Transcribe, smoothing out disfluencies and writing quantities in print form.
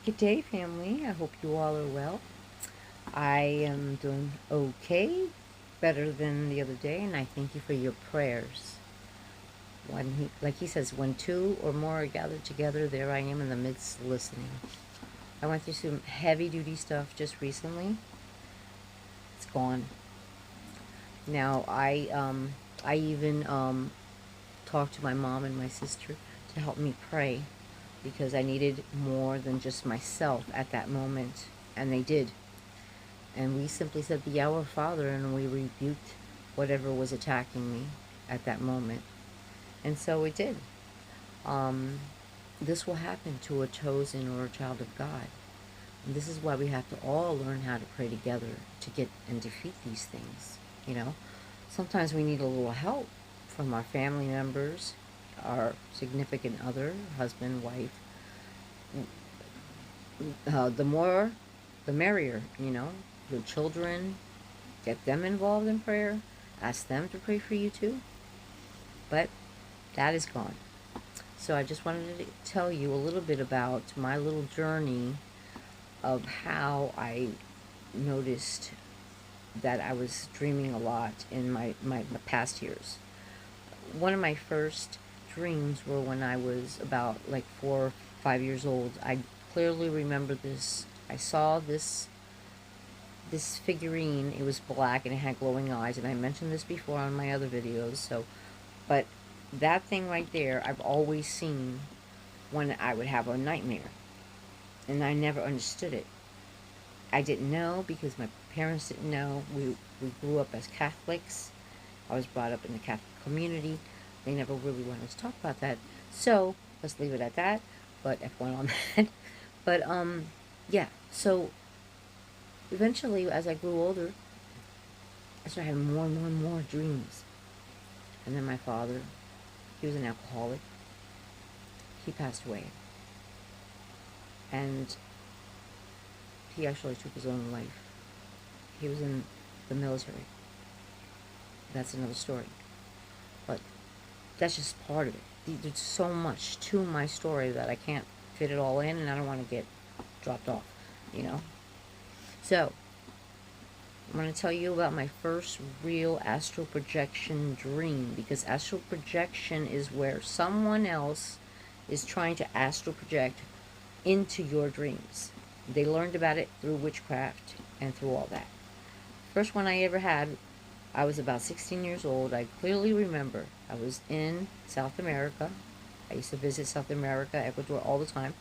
Good day, family. I hope you all are well. I am doing okay, better than the other day, and I thank you for your prayers. Like he says, when two or more are gathered together, there I am in the midst listening. I went through some heavy duty stuff just recently. It's gone. Now I even talked to my mom and my sister to help me pray because I needed more than just myself at that moment, and they did. And we simply said the Our Father, and we rebuked whatever was attacking me at that moment. And so it did. Um, this will happen to a chosen or a child of God. And this is why we have to all learn how to pray together to get and defeat these things. You know, sometimes we need a little help from our family members, our significant other, husband, wife. The more, the merrier, you know. Your children, get them involved in prayer. Ask them to pray for you too. But that is gone. So I just wanted to tell you a little bit about my little journey of how I noticed that I was dreaming a lot in my past years. One of my first dreams were when I was about like 4 or 5 years old. I clearly remember this. I saw this figurine. It was black and it had glowing eyes, and I mentioned this before on my other videos. So, but that thing right there, I've always seen when I would have a nightmare, and I never understood it. I didn't know because my parents didn't know. We grew up as Catholics. I was brought up in the Catholic community. They never really wanted to talk about that. So let's leave it at that. But F1 on that. But yeah. So eventually, as I grew older, I started having more and more and more dreams. And then my father, he was an alcoholic. He passed away. And he actually took his own life. He was in the military. That's another story. But that's just part of it. There's so much to my story that I can't fit it all in, and I don't want to get dropped off, you know? So, I'm going to tell you about my first real astral projection dream, because astral projection is where someone else is trying to astral project into your dreams. They learned about it through witchcraft and through all that. First one I ever had, I was about 16 years old. I clearly remember I was in South America. I used to visit South America, Ecuador all the time.